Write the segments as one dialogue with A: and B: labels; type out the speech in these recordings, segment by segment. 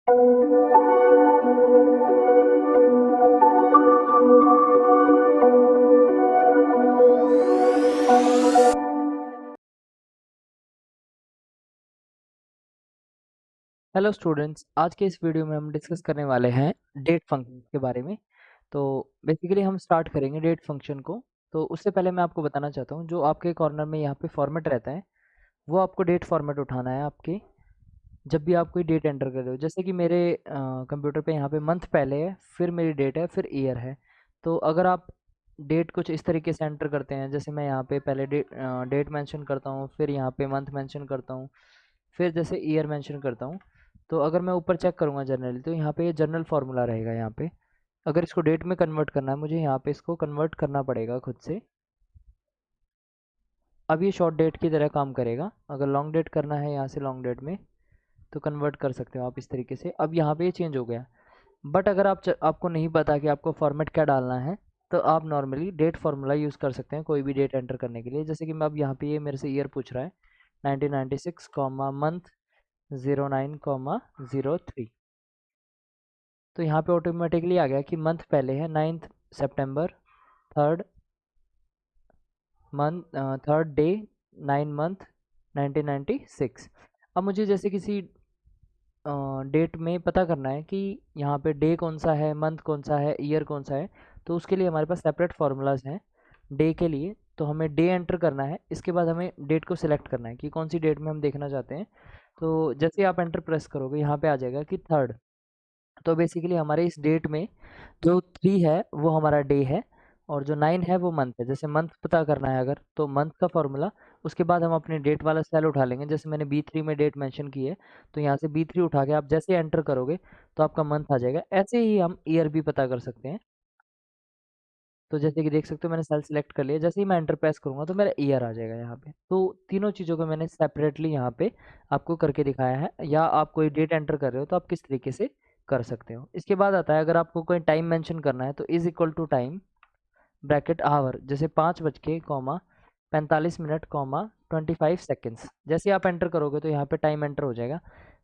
A: Hello students, आज के इस वीडियो में हम डिस्कस करने वाले हैं डेट फंक्शन के बारे में। तो बेसिकली हम स्टार्ट करेंगे डेट फंक्शन को। तो उससे पहले मैं आपको बताना चाहता हूँ, जो आपके कॉर्नर में यहाँ पे फॉर्मेट रहता है वो आपको डेट फॉर्मेट उठाना है आपके, जब भी आप कोई डेट एंटर कर रहे हो। जैसे कि मेरे कंप्यूटर पे यहाँ पे मंथ पहले है, फिर मेरी डेट है, फिर ईयर है। तो अगर आप डेट कुछ इस तरीके से एंटर करते हैं, जैसे मैं यहाँ पे पहले डेट मेंशन करता हूँ, फिर यहाँ पे मंथ मेंशन करता हूँ, फिर जैसे ईयर मेंशन करता हूँ। तो अगर मैं ऊपर चेक करूँगा जनरली, तो यहाँ पे ये जनरल फार्मूला रहेगा। यहाँ पे अगर इसको डेट में कन्वर्ट करना है, मुझे यहाँ पे इसको कन्वर्ट करना पड़ेगा खुद से। अब ये शॉर्ट डेट की तरह काम करेगा। अगर लॉन्ग डेट करना है यहाँ से लॉन्ग डेट में, तो कन्वर्ट कर सकते हो आप इस तरीके से। अब यहाँ पे ये चेंज हो गया। बट अगर आपको नहीं पता कि आपको फॉर्मेट क्या डालना है, तो आप नॉर्मली डेट फार्मूला यूज़ कर सकते हैं कोई भी डेट एंटर करने के लिए। जैसे कि मैं अब यहाँ पे ये मेरे से ईयर पूछ रहा है 1996 कॉमा मंथ 09,03। तो यहाँ पे ऑटोमेटिकली आ गया कि मंथ पहले है 9th सितंबर, third month, third day, 9 month 1996। अब मुझे जैसे किसी डेट में पता करना है कि यहाँ पे डे कौन सा है, मंथ कौन सा है, ईयर कौन सा है। तो उसके लिए हमारे पास सेपरेट फार्मूलाज हैं डे के लिए। तो हमें डे एंटर करना है, इसके बाद हमें डेट को सिलेक्ट करना है कि कौन सी डेट में हम देखना चाहते हैं। तो जैसे आप एंटर प्रेस करोगे, यहाँ पे आ जाएगा कि थर्ड। तो बेसिकली हमारे इस डेट में जो 3 है वो हमारा डे है, और जो 9 है वो मंथ है। जैसे मंथ पता करना है अगर, तो मंथ का फॉर्मूला, उसके बाद हम अपने डेट वाला सेल उठा लेंगे। जैसे मैंने B3 में डेट मेंशन की है, तो यहाँ से B3 उठा के आप जैसे एंटर करोगे तो आपका मंथ आ जाएगा। ऐसे ही हम ईयर भी पता कर सकते हैं। तो जैसे कि देख सकते हो मैंने सेल सिलेक्ट कर लिया, जैसे ही मैं एंटर प्रेस करूंगा तो मेरा ईयर आ जाएगा यहाँ पे। तो तीनों चीज़ों को मैंने सेपरेटली यहाँ पे आपको करके दिखाया है। या आप कोई डेट एंटर कर रहे हो तो आप किस तरीके से कर सकते हो। इसके बाद आता है, अगर आपको कोई टाइम मेंशन करना है, तो is equal to time bracket hour, जैसे 5:45 कॉमा 25 सेकेंड्स। जैसे आप एंटर करोगे तो यहाँ पे टाइम एंटर हो जाएगा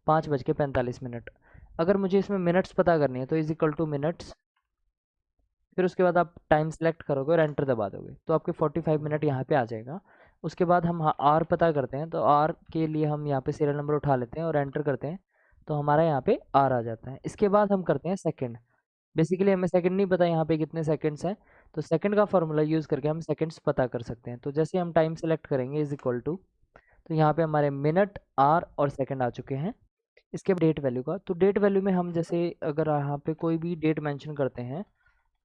A: 5:45। अगर मुझे इसमें मिनट्स पता करनी है, तो इज इक्वल टू मिनट्स, फिर उसके बाद आप टाइम सेलेक्ट करोगे और एंटर दबा दोगे तो आपके 45 मिनट यहाँ पे आ जाएगा। उसके बाद हम आर पता करते हैं, तो आर के लिए हम यहाँ पे सीरियल नंबर उठा लेते हैं और एंटर करते हैं, तो हमारा यहाँ पे आर आ जाता है। इसके बाद हम करते हैं सेकंड। बेसिकली हमें सेकंड नहीं पता यहाँ पे कितने सेकंड्स हैं, तो सेकंड का फॉर्मूला यूज़ करके हम सेकंड्स पता कर सकते हैं। तो जैसे हम टाइम सेलेक्ट करेंगे इज इक्वल टू, तो यहाँ पे हमारे मिनट, आर और सेकंड आ चुके हैं। इसके डेट वैल्यू का, तो डेट वैल्यू में हम जैसे अगर यहाँ पे कोई भी डेट मेंशन करते हैं,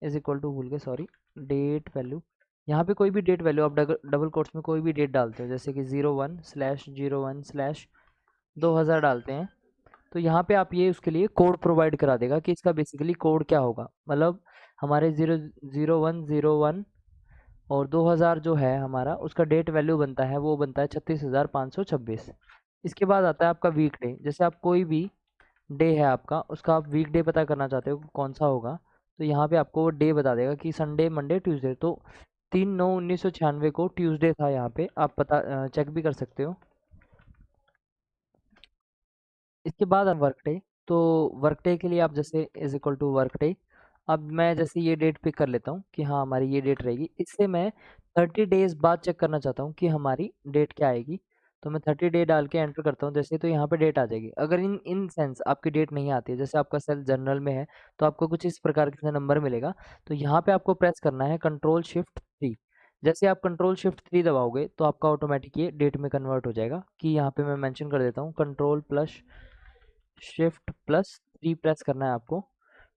A: इज इक्वल टू भूल गए सॉरी, डेट वैल्यू, यहाँ पे कोई भी डेट वैल्यू आप डबल कोट्स में कोई भी डेट डालते हो, जैसे कि 01/01/2000 डालते हैं, तो यहाँ पे आप ये उसके लिए कोड प्रोवाइड करा देगा कि इसका बेसिकली कोड क्या होगा। मतलब हमारे 00101 और 2000 जो है हमारा, उसका डेट वैल्यू बनता है, वो बनता है 36,526। इसके बाद आता है आपका वीक डे। जैसे आप कोई भी डे है आपका, उसका आप वीक डे पता करना चाहते हो कौन सा होगा, तो यहाँ पे आपको वो डे बता देगा कि संडे, मंडे, ट्यूसडे। तो 3/9/1996 को ट्यूसडे था, यहाँ पे आप पता चेक भी कर सकते हो। इसके बाद हम वर्क डे, तो वर्क डे के लिए आप जैसे is equal to work day. अब मैं जैसे ये डेट पिक कर लेता हूँ कि हाँ हमारी ये डेट रहेगी, इससे मैं 30 डेज बाद चेक करना चाहता हूँ कि हमारी डेट क्या आएगी। तो मैं 30 डे डाल के एंटर करता हूँ जैसे, तो यहाँ पे डेट आ जाएगी। अगर इन इन सेंस आपकी डेट नहीं आती है, जैसे आपका सेल जनरल में है, तो आपको कुछ इस प्रकार का नंबर मिलेगा। तो यहाँ पे आपको प्रेस करना है Ctrl+Shift+3। जैसे आप Ctrl+Shift+3 दबाओगे तो आपका ऑटोमेटिक ये डेट में कन्वर्ट हो जाएगा। कि यहाँ पे मैं मेंशन कर देता हूँ Ctrl+Shift+3 प्रेस करना है आपको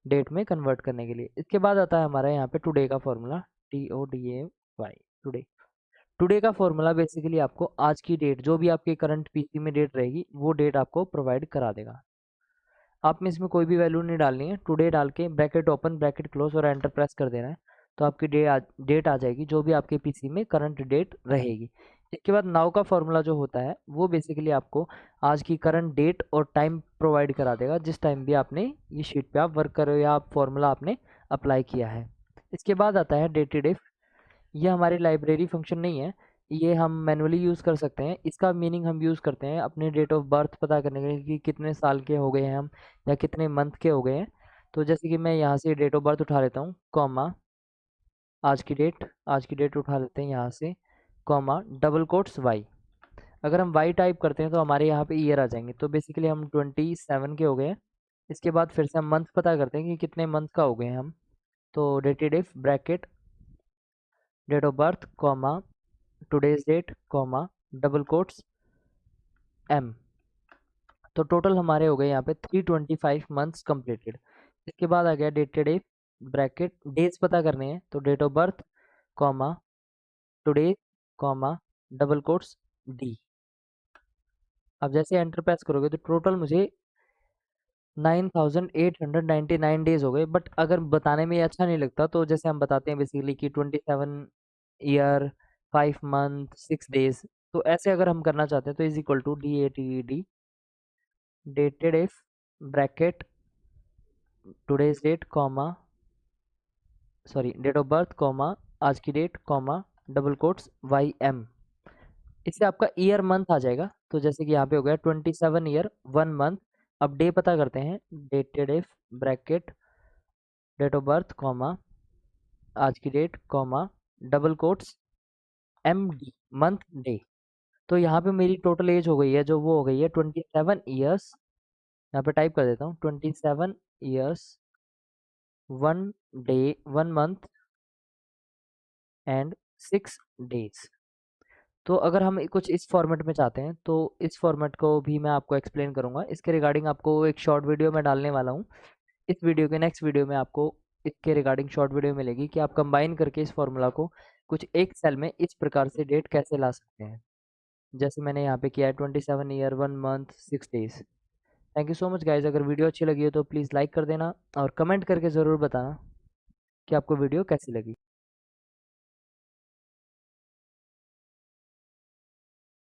A: डेट में कन्वर्ट करने के लिए। इसके बाद आता है हमारा यहाँ पे टुडे का फॉर्मूला, TODAY, टुडे। टुडे का फॉर्मूला बेसिकली आपको आज की डेट, जो भी आपके करंट पीसी में डेट रहेगी, वो डेट आपको प्रोवाइड करा देगा। आप में इसमें कोई भी वैल्यू नहीं डालनी है, टुडे डाल के ब्रैकेट ओपन ब्रैकेट क्लोज और एंटर प्रेस कर देना है, तो आपकी डेट आ जाएगी जो भी आपके पीसी में करंट डेट रहेगी। इसके बाद नाउ का फॉर्मूला जो होता है, वो बेसिकली आपको आज की करंट डेट और टाइम प्रोवाइड करा देगा, जिस टाइम भी आपने ये शीट पे आप वर्क कर रहे हो या आप फॉर्मूला आपने अप्लाई किया है। इसके बाद आता है डेटेड इफ। ये हमारी लाइब्रेरी फंक्शन नहीं है, ये हम मैनुअली यूज़ कर सकते हैं। इसका मीनिंग हम यूज़ करते हैं अपने डेट ऑफ बर्थ पता करने के लिए कि कितने साल के हो गए हैं हम या कितने मंथ के हो गए हैं। तो जैसे कि मैं यहाँ से डेट ऑफ बर्थ उठा लेता हूँ, कॉमा आज की डेट उठा लेते हैं यहाँ से, कॉमा डबल कोट्स वाई। अगर हम वाई टाइप करते हैं तो हमारे यहाँ पे ईयर आ जाएंगे। तो बेसिकली हम 27 के हो गए हैं। इसके बाद फिर से हम मंथ पता करते हैं कि कितने मंथ का हो गए हैं हम। तो dated if bracket date of birth comma today's date comma double quotes M. तो टोटल हमारे हो गए यहाँ पे 325 मंथ्स कंप्लीटेड। इसके बाद आ गया डेटेड इफ ब्रैकेट डेज पता करने हैं। तो date of birth comma today comma double quotes D. अब जैसे एंटर प्रेस करोगे तो टोटल मुझे 9899 डेज हो गए। बट अगर बताने में ये अच्छा नहीं लगता तो जैसे हम बताते हैं बेसिकली कि 27 ईयर 5 मंथ 6 डेज। तो ऐसे अगर हम करना चाहते हैं तो is equal to DATED dated if bracket today's date comma sorry date of birth comma आज की date comma double quotes YM। इससे आपका ईयर मंथ आ जाएगा। तो जैसे कि यहाँ पे हो गया 27 ईयर 1 मंथ। अब डे पता करते हैं, dated if bracket date of birth comma आज की date comma double quotes MD month day. तो यहाँ पे मेरी टोटल एज हो गई है जो वो हो गई है 27 ईयर्स। यहाँ पे टाइप कर देता हूँ 27 years 1 day 1 month and 6 days. तो अगर हम कुछ इस फॉर्मेट में चाहते हैं तो इस फॉर्मेट को भी मैं आपको एक्सप्लेन करूंगा। इसके रिगार्डिंग आपको एक शॉर्ट वीडियो में डालने वाला हूँ। इस वीडियो के नेक्स्ट वीडियो में आपको इसके रिगार्डिंग शॉर्ट वीडियो मिलेगी कि आप कंबाइन करके इस फॉर्मूला को कुछ एक सेल में इस प्रकार से डेट कैसे ला सकते हैं, जैसे मैंने यहाँ पे किया है 27 year 1 month 6 days. Thank you so much guys. अगर वीडियो अच्छी लगी हो तो प्लीज़ लाइक कर देना और कमेंट करके ज़रूर बताना कि आपको वीडियो कैसी लगी।